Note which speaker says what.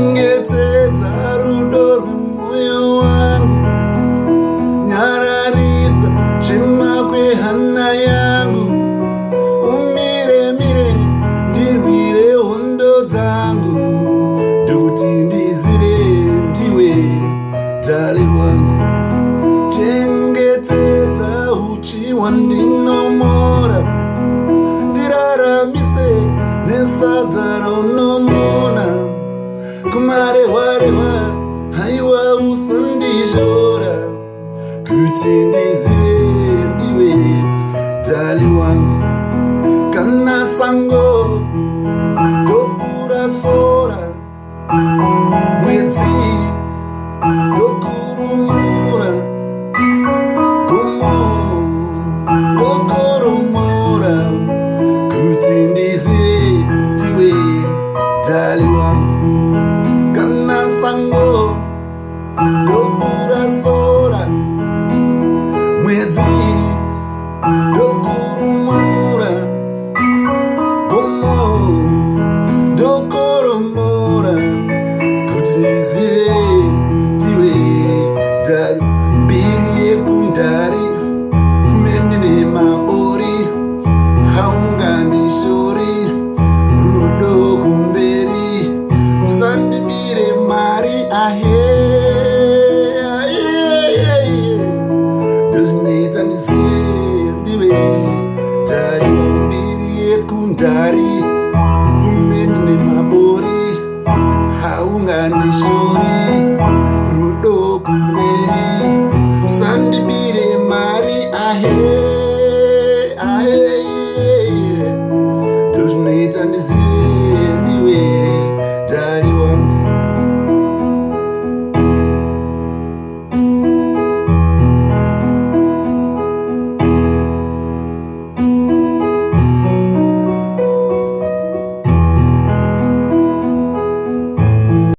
Speaker 1: Chengetedza rudo rwemoyo wangu, nyararidza chema kwehana yangu, umire mire ndirwire hondo dzangu, ndokuti ndizive ndiwe dali wangu. Chengetedza uchi wandinomora, ndiraramise nesadza raunomona, kumarehwarehwa haiwa usandizhora, kuti ndizive ndiwe dali wangu. Kana sango ndofura sora, mwedzi ndokurumura, gomo ndokoromora, kuti ndizive ndiwe dali wangu. Kana sango ndofura sora, mwedzi ndokurumura, gomo ndokoromora, kuti ndizive ndiwe dali. Mbiri yekundari kumendine mabori, haungandishori rudo kumberi, usandidire mari ahe ndozvinoita ndizive ndiwe dali. Mbiri yekundari kumendine mabori, haungandishori